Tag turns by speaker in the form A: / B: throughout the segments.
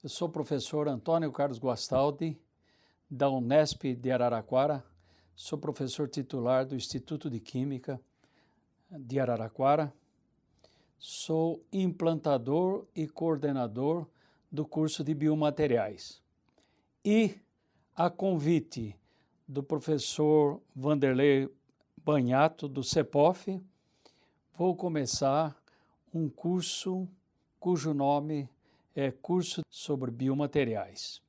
A: Eu sou o professor Antônio Carlos Guastaldi, da Unesp de Araraquara. Sou professor titular do Instituto de Química de Araraquara. Sou implantador e coordenador do curso de Biomateriais. E, a convite do professor Vanderlei Banhato, do CEPOF, vou começar um curso cujo nome é Curso sobre Biomateriais.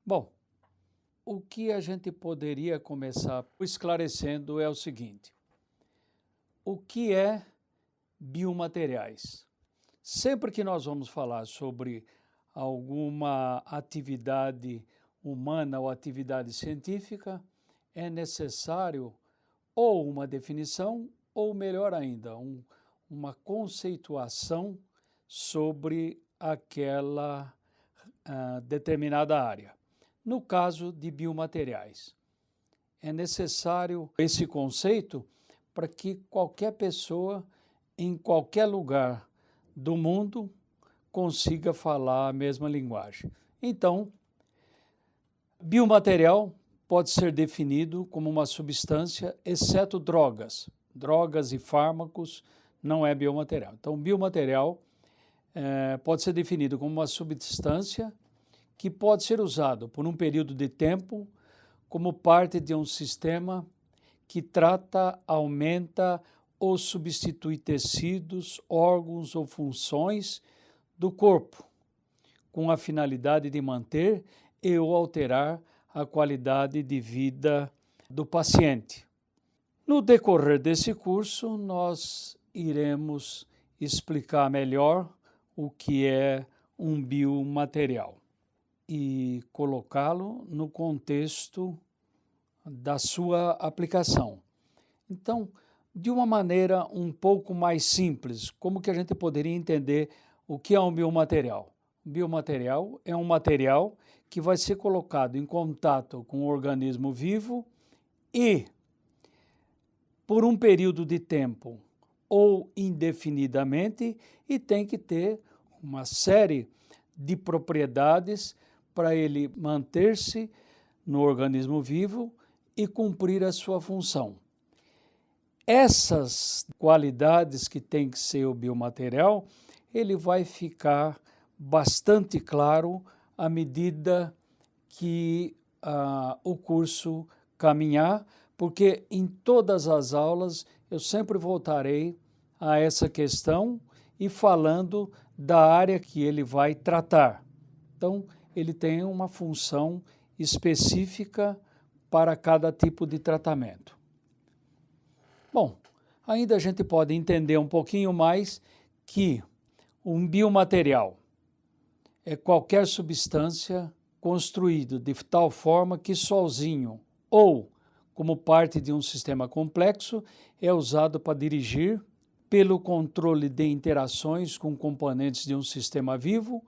A: Bom, o que a gente poderia começar esclarecendo é o seguinte: o que é biomateriais? Sempre que nós vamos falar sobre alguma atividade humana ou atividade científica, é necessário ou uma definição, ou melhor ainda, uma conceituação sobre aquela determinada área. No caso de biomateriais, é necessário esse conceito para que qualquer pessoa, em qualquer lugar do mundo, consiga falar a mesma linguagem. Então, biomaterial pode ser definido como uma substância, exceto drogas. Drogas e fármacos não é biomaterial. Então, biomaterial pode ser definido como uma substância que pode ser usado por um período de tempo como parte de um sistema que trata, aumenta ou substitui tecidos, órgãos ou funções do corpo, com a finalidade de manter e ou alterar a qualidade de vida do paciente. No decorrer desse curso, nós iremos explicar melhor o que é um biomaterial e colocá-lo no contexto da sua aplicação. Então, de uma maneira um pouco mais simples, como que a gente poderia entender o que é um biomaterial? Um biomaterial é um material que vai ser colocado em contato com o organismo vivo e, por um período de tempo ou indefinidamente, e tem que ter uma série de propriedades para ele manter-se no organismo vivo e cumprir a sua função. Essas qualidades que tem que ser o biomaterial, ele vai ficar bastante claro à medida que o curso caminhar, porque em todas as aulas eu sempre voltarei a essa questão e falando da área que ele vai tratar. Então, ele tem uma função específica para cada tipo de tratamento. Bom, ainda a gente pode entender um pouquinho mais que um biomaterial é qualquer substância construída de tal forma que sozinho ou como parte de um sistema complexo é usado para dirigir, pelo controle de interações com componentes de um sistema vivo,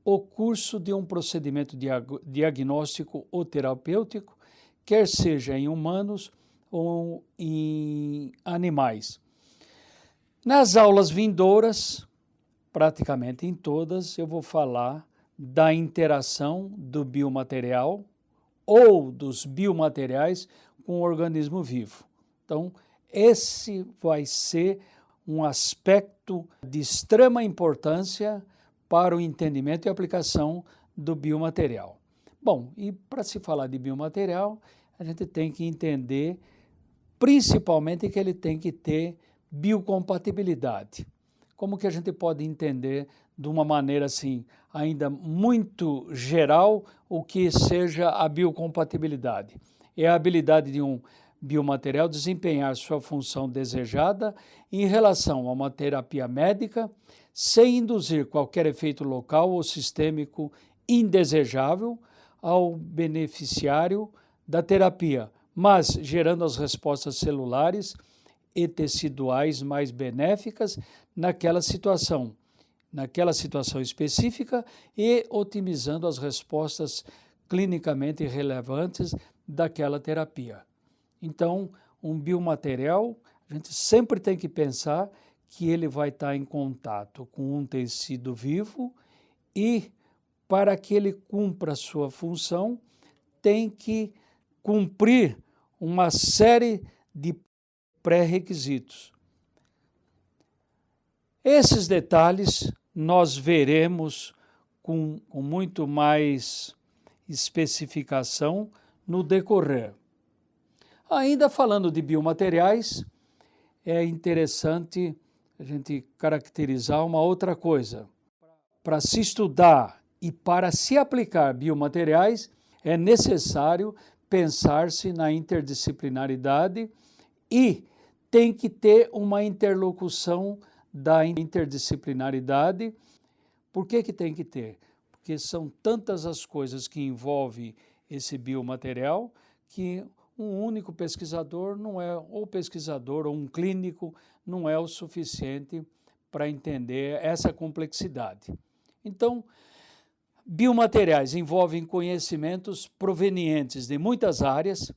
A: o curso de um procedimento diagnóstico ou terapêutico, quer seja em humanos ou em animais. Nas aulas vindouras, praticamente em todas, eu vou falar da interação do biomaterial ou dos biomateriais com o organismo vivo. Então, esse vai ser um aspecto de extrema importância para o entendimento e aplicação do biomaterial. Bom, e para se falar de biomaterial, a gente tem que entender principalmente que ele tem que ter biocompatibilidade. Como que a gente pode entender de uma maneira assim, ainda muito geral, o que seja a biocompatibilidade? É a habilidade de um biomaterial desempenhar sua função desejada em relação a uma terapia médica, sem induzir qualquer efeito local ou sistêmico indesejável ao beneficiário da terapia, mas gerando as respostas celulares e teciduais mais benéficas naquela situação específica e otimizando as respostas clinicamente relevantes daquela terapia. Então, um biomaterial, a gente sempre tem que pensar que ele vai estar em contato com um tecido vivo e para que ele cumpra a sua função, tem que cumprir uma série de pré-requisitos. Esses detalhes nós veremos com muito mais especificação no decorrer. Ainda falando de biomateriais, é interessante a gente caracterizar uma outra coisa. Para se estudar e para se aplicar biomateriais, é necessário pensar-se na interdisciplinaridade e tem que ter uma interlocução da interdisciplinaridade. Por que tem que ter? Porque são tantas as coisas que envolvem esse biomaterial que um único pesquisador não é, ou pesquisador ou um clínico, não é o suficiente para entender essa complexidade. Então, biomateriais envolvem conhecimentos provenientes de muitas áreas: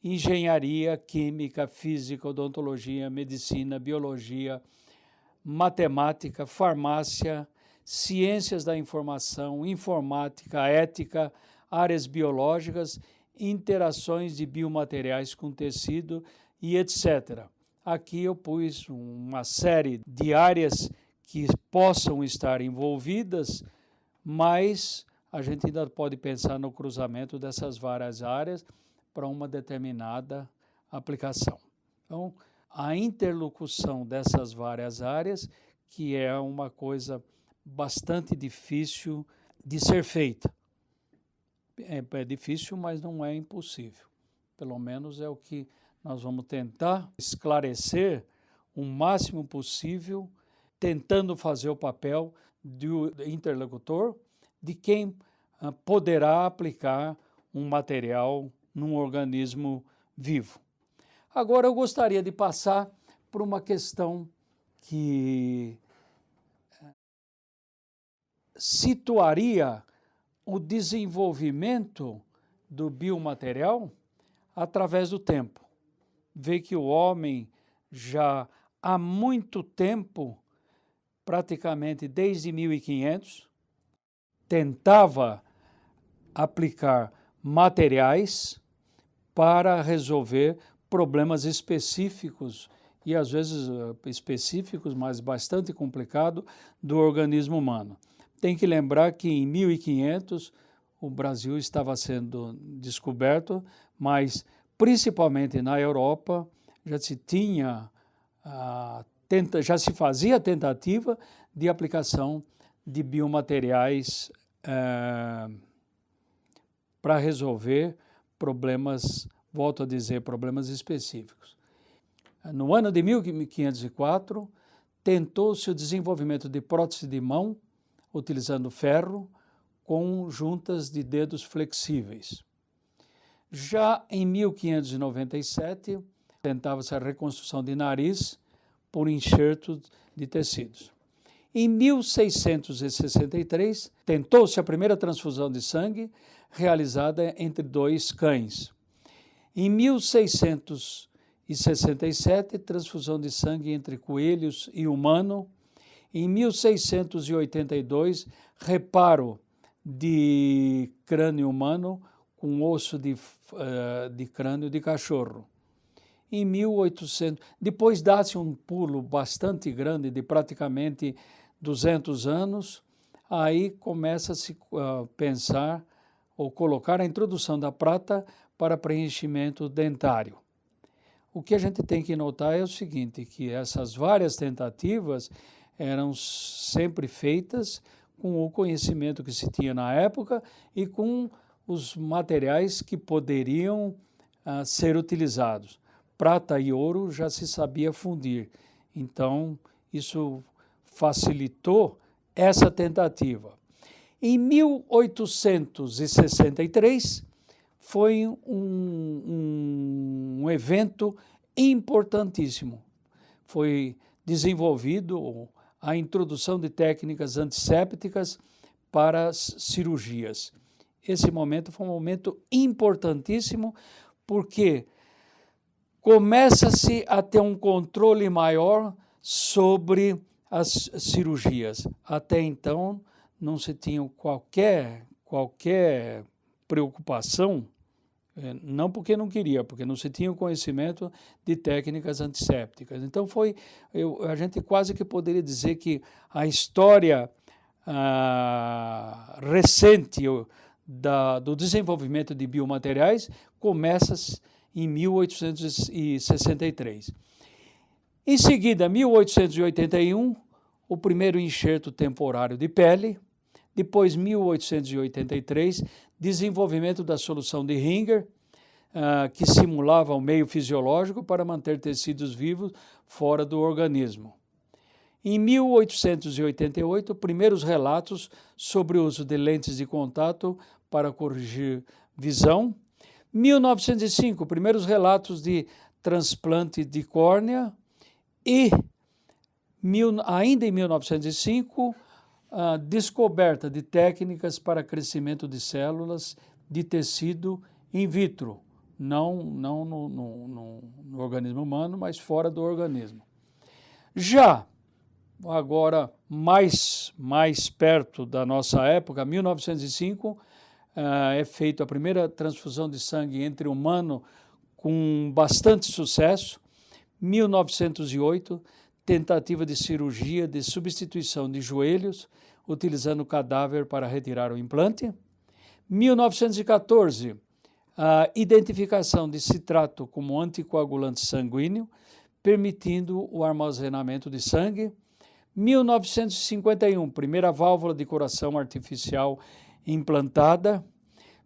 A: engenharia, química, física, odontologia, medicina, biologia, matemática, farmácia, ciências da informação, informática, ética, áreas biológicas, interações de biomateriais com tecido e etc. Aqui eu pus uma série de áreas que possam estar envolvidas, mas a gente ainda pode pensar no cruzamento dessas várias áreas para uma determinada aplicação. Então, a interlocução dessas várias áreas, que é uma coisa bastante difícil de ser feita. É difícil, mas não é impossível. Pelo menos é o que nós vamos tentar esclarecer o máximo possível, tentando fazer o papel do interlocutor, de quem poderá aplicar um material num organismo vivo. Agora eu gostaria de passar por uma questão que situaria o desenvolvimento do biomaterial através do tempo. Vê que o homem já há muito tempo, praticamente desde 1500, tentava aplicar materiais para resolver problemas específicos, e às vezes específicos, mas bastante complicado, do organismo humano. Tem que lembrar que em 1500 o Brasil estava sendo descoberto, mas principalmente na Europa já se fazia a tentativa de aplicação de biomateriais para resolver problemas, volto a dizer, problemas específicos. No ano de 1504, tentou-se o desenvolvimento de prótese de mão, utilizando ferro, com juntas de dedos flexíveis. Já em 1597, tentava-se a reconstrução de nariz por enxerto de tecidos. Em 1663, tentou-se a primeira transfusão de sangue, realizada entre dois cães. Em 1667, transfusão de sangue entre coelhos e humano. Em 1682, reparo de crânio humano com osso de crânio de cachorro. Em 1800, depois dá-se um pulo bastante grande de praticamente 200 anos, aí começa-se a pensar ou colocar a introdução da prata para preenchimento dentário. O que a gente tem que notar é o seguinte, que essas várias tentativas eram sempre feitas com o conhecimento que se tinha na época e com os materiais que poderiam ser utilizados. Prata e ouro já se sabia fundir, então isso facilitou essa tentativa. Em 1863, foi um evento importantíssimo. Foi desenvolvido a introdução de técnicas antissépticas para as cirurgias. Esse momento foi um momento importantíssimo porque começa-se a ter um controle maior sobre as cirurgias. Até então, não se tinha qualquer preocupação, não porque não queria, porque não se tinha o conhecimento de técnicas antissépticas. Então a gente quase que poderia dizer que a história recente do desenvolvimento de biomateriais começa em 1863. Em seguida, 1881, o primeiro enxerto temporário de pele. Depois, 1883, desenvolvimento da solução de Ringer, que simulava o meio fisiológico para manter tecidos vivos fora do organismo. Em 1888, primeiros relatos sobre o uso de lentes de contato para corrigir visão. 1905, primeiros relatos de transplante de córnea. E, ainda em 1905, a descoberta de técnicas para crescimento de células de tecido in vitro, não no organismo humano, mas fora do organismo. Já agora mais perto da nossa época, 1905, é feita a primeira transfusão de sangue entre humano com bastante sucesso. 1908, tentativa de cirurgia de substituição de joelhos, utilizando o cadáver para retirar o implante. 1914, a identificação de citrato como anticoagulante sanguíneo, permitindo o armazenamento de sangue. 1951, primeira válvula de coração artificial implantada.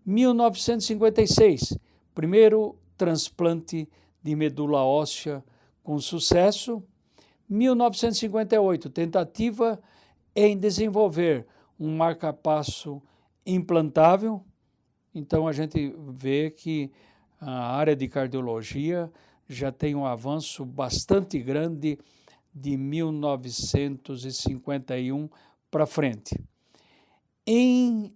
A: 1956, primeiro transplante de medula óssea com sucesso. 1958, tentativa em desenvolver um marca-passo implantável. Então, a gente vê que a área de cardiologia já tem um avanço bastante grande de 1951 para frente. Em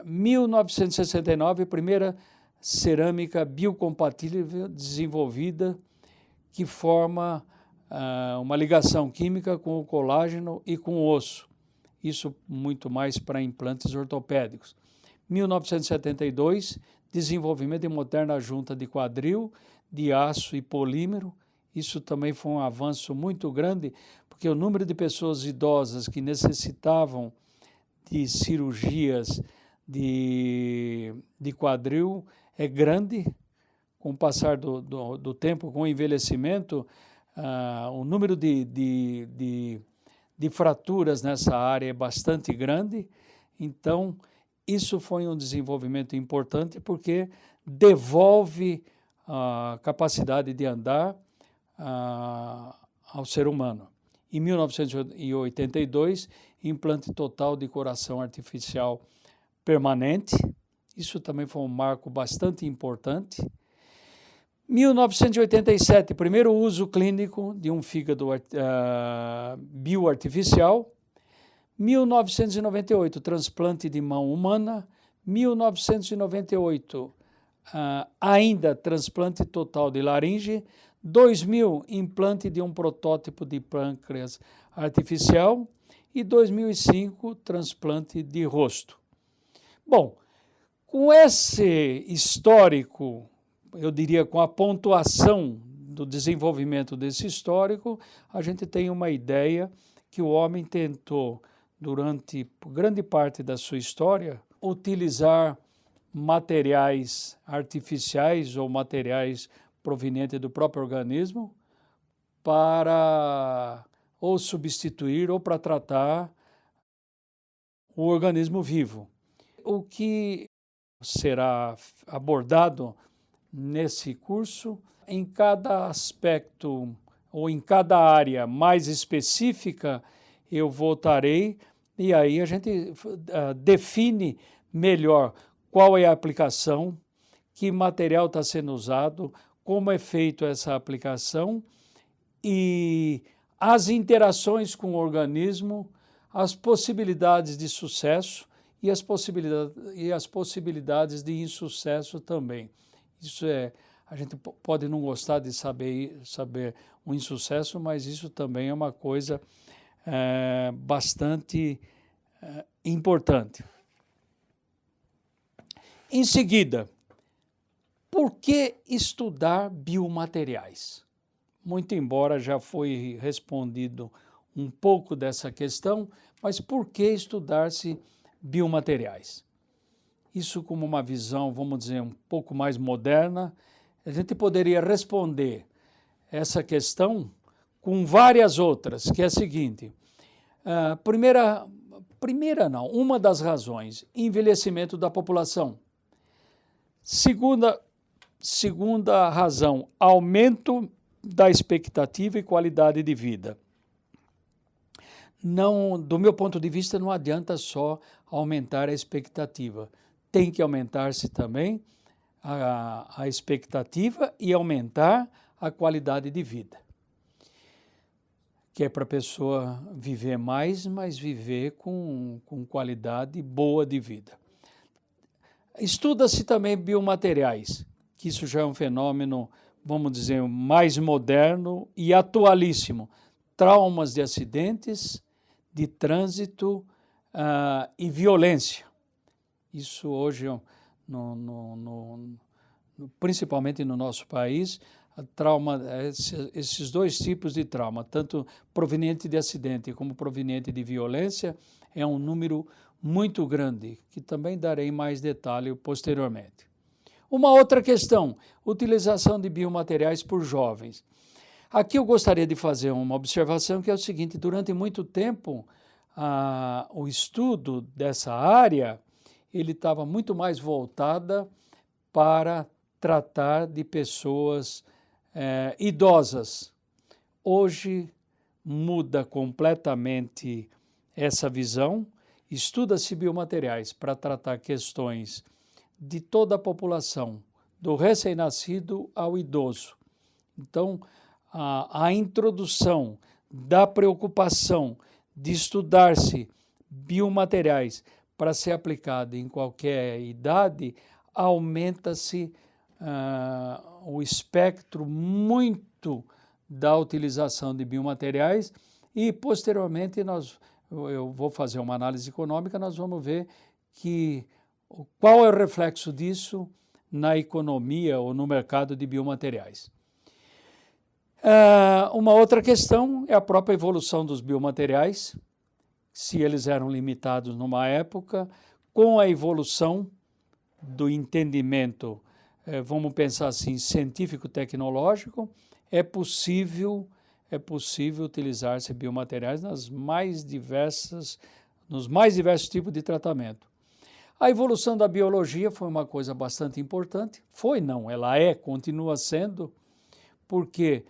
A: 1969, a primeira cerâmica biocompatível desenvolvida que forma uma ligação química com o colágeno e com o osso. Isso muito mais para implantes ortopédicos. 1972, desenvolvimento de moderna junta de quadril, de aço e polímero. Isso também foi um avanço muito grande, porque o número de pessoas idosas que necessitavam de cirurgias de quadril é grande. Com o passar do tempo, com o envelhecimento, o número de fraturas nessa área é bastante grande. Então, isso foi um desenvolvimento importante porque devolve a capacidade de andar ao ser humano. Em 1982, implante total de coração artificial permanente. Isso também foi um marco bastante importante. 1987, primeiro uso clínico de um fígado bioartificial. 1998, transplante de mão humana. 1998, ainda transplante total de laringe. 2000, implante de um protótipo de pâncreas artificial. E 2005, transplante de rosto. Bom, com esse histórico, eu diria com a pontuação do desenvolvimento desse histórico, a gente tem uma ideia que o homem tentou, durante grande parte da sua história, utilizar materiais artificiais ou materiais provenientes do próprio organismo para ou substituir ou para tratar o organismo vivo. O que será abordado nesse curso, em cada aspecto ou em cada área mais específica, eu voltarei e aí a gente define melhor qual é a aplicação, que material está sendo usado, como é feito essa aplicação e as interações com o organismo, as possibilidades de sucesso e as possibilidades de insucesso também. Isso a gente pode não gostar de saber o insucesso, mas isso também é uma coisa bastante importante. Em seguida, por que estudar biomateriais? Muito embora já foi respondido um pouco dessa questão, mas por que estudar-se biomateriais? Isso como uma visão, vamos dizer, um pouco mais moderna, a gente poderia responder essa questão com várias outras, que é a seguinte: uma das razões, envelhecimento da população. Segunda razão, aumento da expectativa e qualidade de vida. Não, do meu ponto de vista, não adianta só aumentar a expectativa. Tem que aumentar-se também a expectativa e aumentar a qualidade de vida. Que é para a pessoa viver mais, mas viver com qualidade boa de vida. Estuda-se também biomateriais, que isso já é um fenômeno, vamos dizer, mais moderno e atualíssimo. Traumas de acidentes, de trânsito e violência. Isso hoje, principalmente no nosso país, esses dois tipos de trauma, tanto proveniente de acidente como proveniente de violência, é um número muito grande, que também darei mais detalhe posteriormente. Uma outra questão, utilização de biomateriais por jovens. Aqui eu gostaria de fazer uma observação que é o seguinte: durante muito tempo, o estudo dessa área, ele estava muito mais voltada para tratar de pessoas idosas. Hoje muda completamente essa visão, estuda-se biomateriais para tratar questões de toda a população, do recém-nascido ao idoso. Então, a introdução da preocupação de estudar-se biomateriais para ser aplicado em qualquer idade, aumenta-se o espectro muito da utilização de biomateriais e, posteriormente, eu vou fazer uma análise econômica, nós vamos ver qual é o reflexo disso na economia ou no mercado de biomateriais. Uma outra questão é a própria evolução dos biomateriais, se eles eram limitados numa época, com a evolução do entendimento, vamos pensar assim, científico-tecnológico, é possível utilizar-se biomateriais nos mais diversos tipos de tratamento. A evolução da biologia foi uma coisa bastante importante. Continua sendo, porque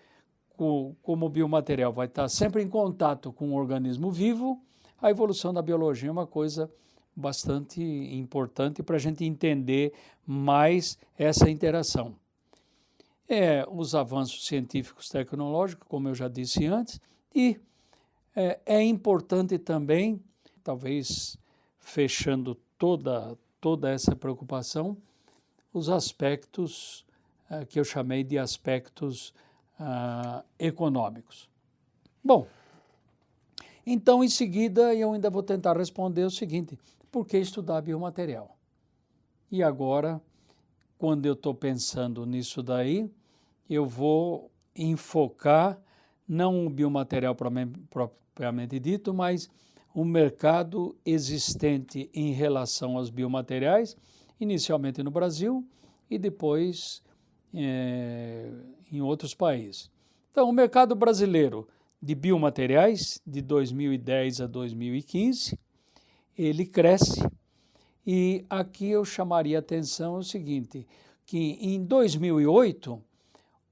A: como o biomaterial vai estar sempre em contato com o organismo vivo, a evolução da biologia é uma coisa bastante importante para a gente entender mais essa interação. Os avanços científicos tecnológicos, como eu já disse antes, e é importante também, talvez fechando toda essa preocupação, os aspectos que eu chamei de aspectos econômicos. Bom, então em seguida eu ainda vou tentar responder o seguinte: por que estudar biomaterial? E agora, quando eu estou pensando nisso daí, eu vou enfocar não o biomaterial propriamente dito, mas o mercado existente em relação aos biomateriais, inicialmente no Brasil e depois em outros países. Então, o mercado brasileiro de biomateriais, de 2010 a 2015, ele cresce. E aqui eu chamaria a atenção o seguinte, que em 2008,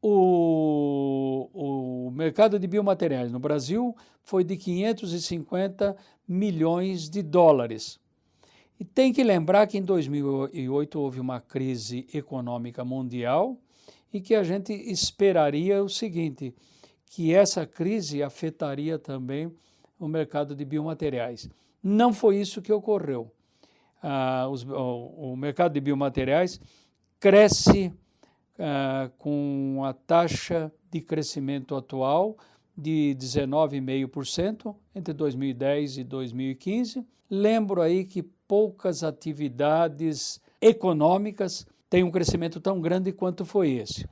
A: o mercado de biomateriais no Brasil foi de 550 milhões de dólares. E tem que lembrar que em 2008 houve uma crise econômica mundial e que a gente esperaria o seguinte, que essa crise afetaria também o mercado de biomateriais. Não foi isso que ocorreu. O mercado de biomateriais cresce com a taxa de crescimento atual de 19,5% entre 2010 e 2015. Lembro aí que poucas atividades econômicas têm um crescimento tão grande quanto foi esse.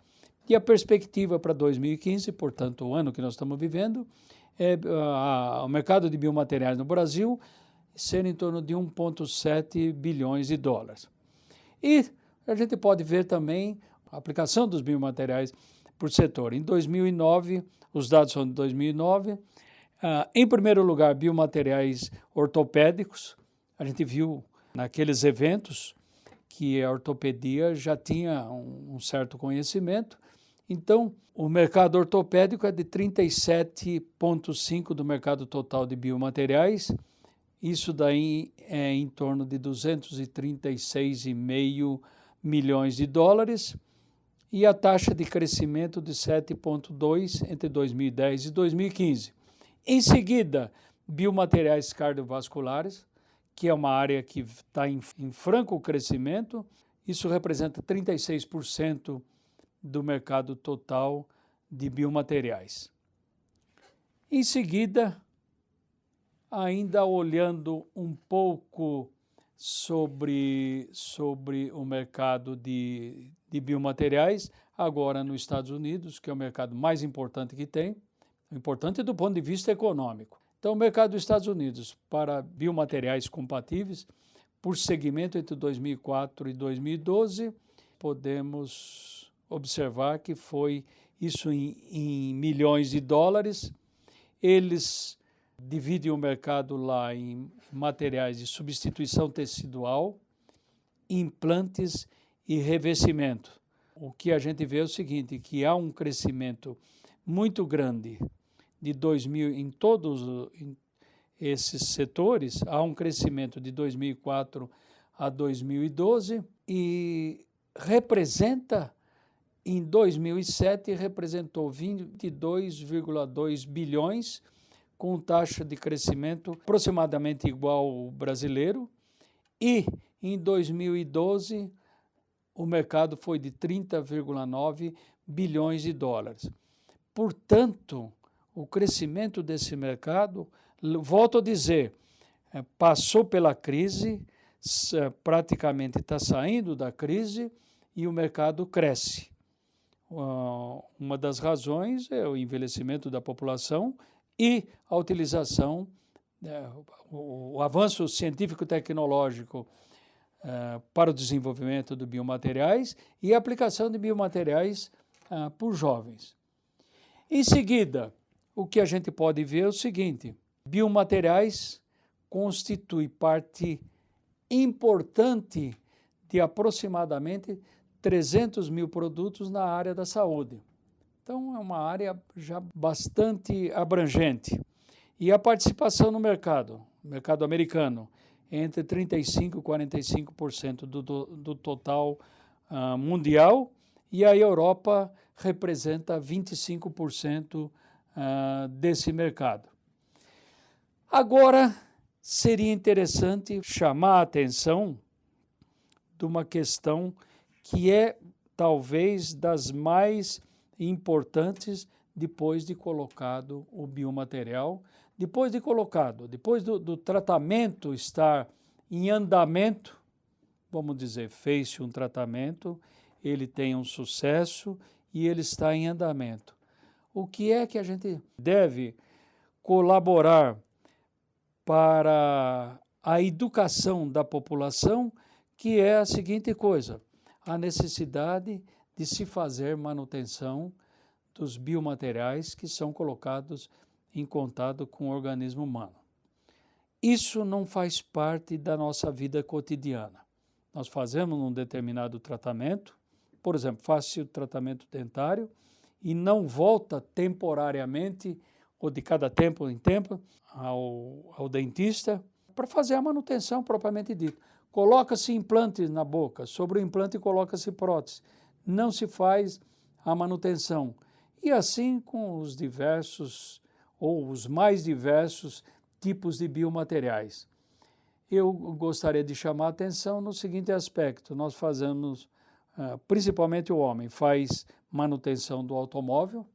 A: E a perspectiva para 2015, portanto, o ano que nós estamos vivendo, é o mercado de biomateriais no Brasil ser em torno de 1,7 bilhões de dólares. E a gente pode ver também a aplicação dos biomateriais por setor. Em 2009, os dados são de 2009, em primeiro lugar, biomateriais ortopédicos. A gente viu naqueles eventos que a ortopedia já tinha um certo conhecimento. Então, o mercado ortopédico é de 37,5% do mercado total de biomateriais. Isso daí é em torno de 236,5 milhões de dólares. E a taxa de crescimento de 7,2% entre 2010 e 2015. Em seguida, biomateriais cardiovasculares, que é uma área que está em franco crescimento. Isso representa 36% do mercado total de biomateriais. Em seguida, ainda olhando um pouco sobre o mercado de biomateriais, agora nos Estados Unidos, que é o mercado mais importante que tem, importante do ponto de vista econômico. Então, o mercado dos Estados Unidos para biomateriais compatíveis, por segmento entre 2004 e 2012, podemos observar que foi isso em milhões de dólares. Eles dividem o mercado lá em materiais de substituição tecidual, implantes e revestimento. O que a gente vê é o seguinte, que há um crescimento muito grande de 2000 em todos esses setores, há um crescimento de 2004 a 2012 e em 2007 representou 22,2 bilhões, com taxa de crescimento aproximadamente igual ao brasileiro, e em 2012 o mercado foi de 30,9 bilhões de dólares. Portanto, o crescimento desse mercado, volto a dizer, passou pela crise, praticamente está saindo da crise e o mercado cresce. Uma das razões é o envelhecimento da população e a utilização, o avanço científico-tecnológico para o desenvolvimento de biomateriais e a aplicação de biomateriais por jovens. Em seguida, o que a gente pode ver é o seguinte: biomateriais constituem parte importante de aproximadamente 300 mil produtos na área da saúde. Então, é uma área já bastante abrangente. E a participação no mercado americano, entre 35% e 45% do total mundial, e a Europa representa 25% desse mercado. Agora, seria interessante chamar a atenção de uma questão que é talvez das mais importantes depois de colocado o biomaterial, depois do tratamento estar em andamento, vamos dizer, fez-se um tratamento, ele tem um sucesso e ele está em andamento. O que é que a gente deve colaborar para a educação da população, que é a seguinte coisa: a necessidade de se fazer manutenção dos biomateriais que são colocados em contato com o organismo humano. Isso não faz parte da nossa vida cotidiana. Nós fazemos um determinado tratamento, por exemplo, faz-se o tratamento dentário e não volta temporariamente, ou de cada tempo em tempo, ao dentista para fazer a manutenção propriamente dita. Coloca-se implantes na boca, sobre o implante coloca-se prótese. Não se faz a manutenção. E assim com os diversos, ou os mais diversos tipos de biomateriais. Eu gostaria de chamar a atenção no seguinte aspecto: nós fazemos, principalmente o homem, faz manutenção do automóvel,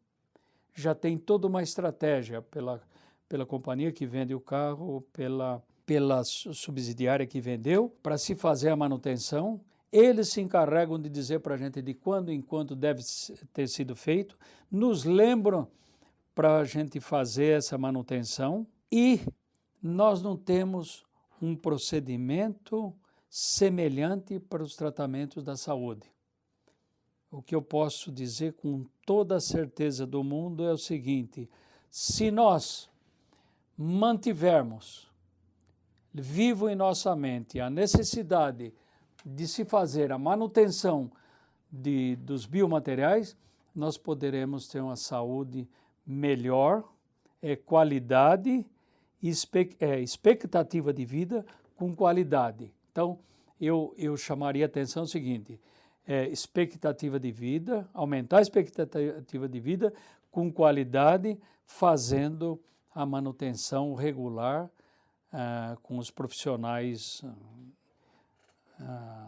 A: já tem toda uma estratégia pela companhia que vende o carro, pela subsidiária que vendeu, para se fazer a manutenção. Eles se encarregam de dizer para a gente de quando em quando deve ter sido feito, nos lembram para a gente fazer essa manutenção e nós não temos um procedimento semelhante para os tratamentos da saúde. O que eu posso dizer com toda a certeza do mundo é o seguinte: se nós mantivermos vivo em nossa mente a necessidade de se fazer a manutenção dos biomateriais, nós poderemos ter uma saúde melhor, qualidade, expectativa de vida com qualidade. Então, eu chamaria a atenção o seguinte: expectativa de vida, aumentar a expectativa de vida com qualidade, fazendo a manutenção regular com os profissionais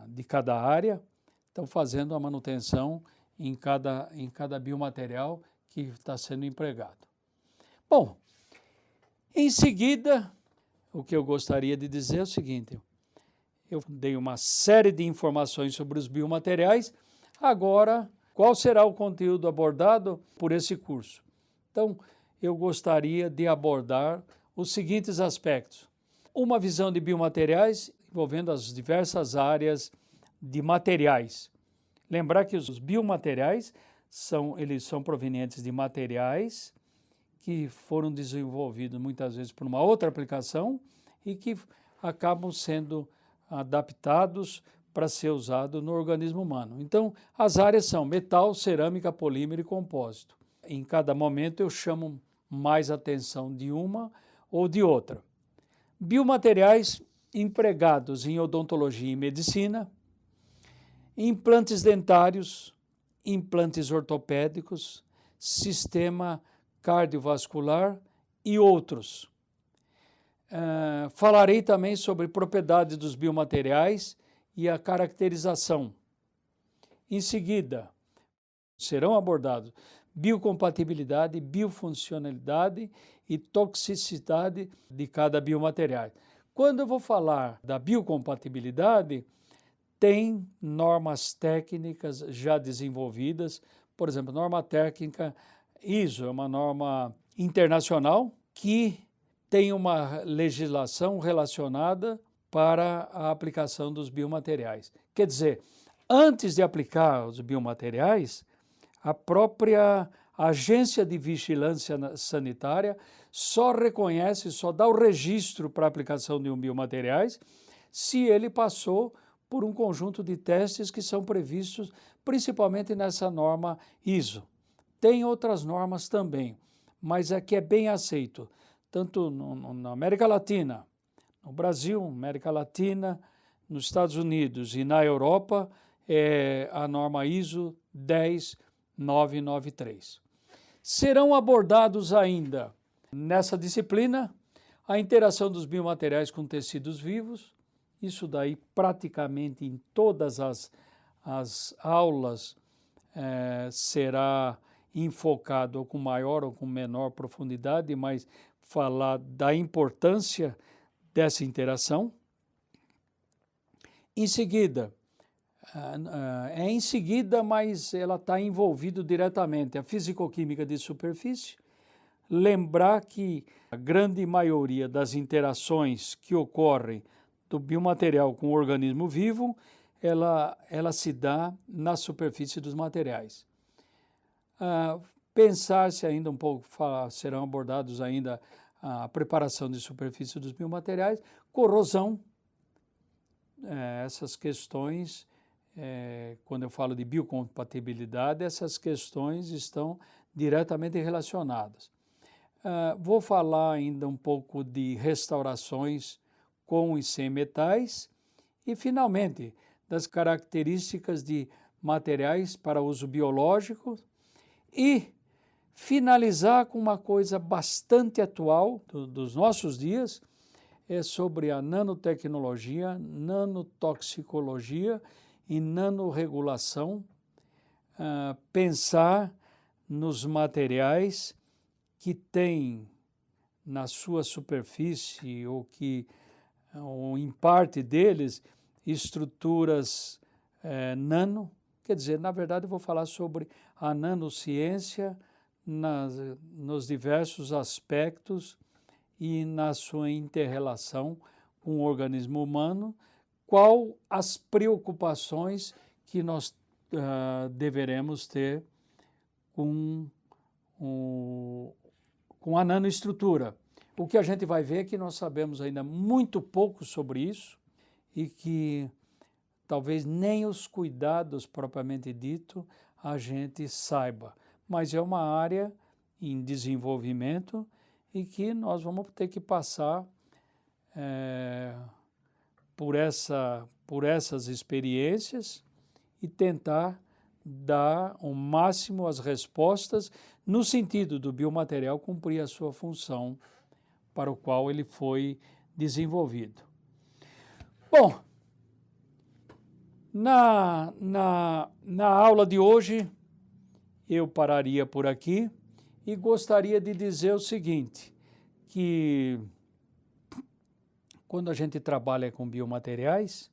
A: de cada área, estão fazendo a manutenção em cada biomaterial que está sendo empregado. Bom, em seguida, o que eu gostaria de dizer é o seguinte: eu dei uma série de informações sobre os biomateriais. Agora, qual será o conteúdo abordado por esse curso? Então, eu gostaria de abordar os seguintes aspectos: uma visão de biomateriais envolvendo as diversas áreas de materiais. Lembrar que os biomateriais eles são provenientes de materiais que foram desenvolvidos muitas vezes por uma outra aplicação e que acabam sendo adaptados para ser usado no organismo humano. Então, as áreas são metal, cerâmica, polímero e compósito. Em cada momento eu chamo mais atenção de uma ou de outra. Biomateriais empregados em odontologia e medicina, implantes dentários, implantes ortopédicos, sistema cardiovascular e outros. Falarei também sobre propriedades dos biomateriais e a caracterização. Em seguida, serão abordados biocompatibilidade, biofuncionalidade e toxicidade de cada biomaterial. Quando eu vou falar da biocompatibilidade, tem normas técnicas já desenvolvidas. Por exemplo, norma técnica ISO é uma norma internacional que tem uma legislação relacionada para a aplicação dos biomateriais. Quer dizer, antes de aplicar os biomateriais, a própria Agência de Vigilância Sanitária só reconhece, só dá o registro para a aplicação de biomateriais se ele passou por um conjunto de testes que são previstos principalmente nessa norma ISO. Tem outras normas também, mas aqui é bem aceito, tanto na América Latina, no Brasil, América Latina, nos Estados Unidos e na Europa, é a norma ISO 10993. Serão abordados ainda nessa disciplina a interação dos biomateriais com tecidos vivos. Isso daí praticamente em todas as aulas será enfocado com maior ou com menor profundidade, mas falar da importância dessa interação. Em seguida, mas ela está envolvida diretamente a fisicoquímica de superfície. Lembrar que a grande maioria das interações que ocorrem do biomaterial com o organismo vivo, ela se dá na superfície dos materiais. Pensar-se ainda um pouco, serão abordados ainda a preparação de superfície dos biomateriais, corrosão, essas questões, quando eu falo de biocompatibilidade, essas questões estão diretamente relacionadas. Vou falar ainda um pouco de restaurações com e sem metais e, finalmente, das características de materiais para uso biológico e finalizar com uma coisa bastante atual dos nossos dias, é sobre a nanotecnologia, nanotoxicologia e nanorregulação, pensar nos materiais que tem na sua superfície ou em parte deles estruturas nano, quer dizer, na verdade eu vou falar sobre a nanociência nos diversos aspectos e na sua inter-relação com o organismo humano, qual as preocupações que nós deveremos ter com a nanoestrutura. O que a gente vai ver é que nós sabemos ainda muito pouco sobre isso e que talvez nem os cuidados propriamente dito a gente saiba, mas é uma área em desenvolvimento e que nós vamos ter que passar por essas experiências e tentar dar ao máximo as respostas no sentido do biomaterial cumprir a sua função para o qual ele foi desenvolvido. Bom, na aula de hoje eu pararia por aqui e gostaria de dizer o seguinte, que quando a gente trabalha com biomateriais,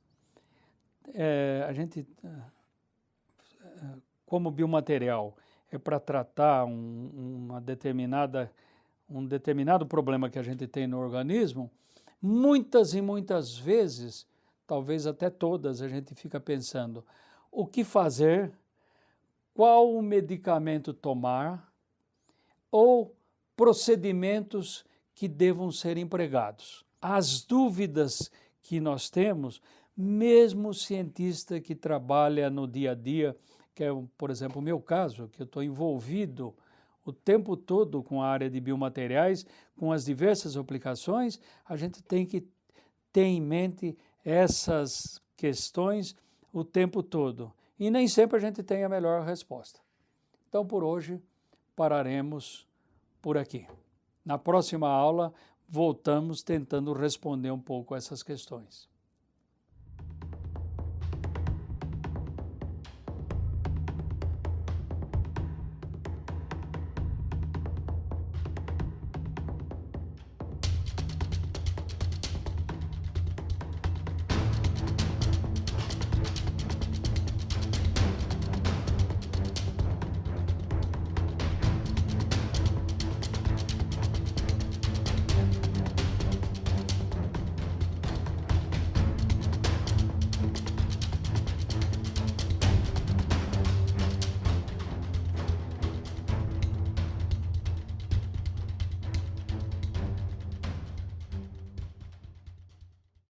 A: como biomaterial é para tratar um determinado problema que a gente tem no organismo, muitas e muitas vezes, talvez até todas, a gente fica pensando o que fazer, qual o medicamento tomar ou procedimentos que devam ser empregados. As dúvidas que nós temos, mesmo o cientista que trabalha no dia a dia, que é, por exemplo, o meu caso, que eu estou envolvido o tempo todo com a área de biomateriais, com as diversas aplicações, a gente tem que ter em mente essas questões o tempo todo. E nem sempre a gente tem a melhor resposta. Então, por hoje, pararemos por aqui. Na próxima aula, voltamos tentando responder um pouco a essas questões.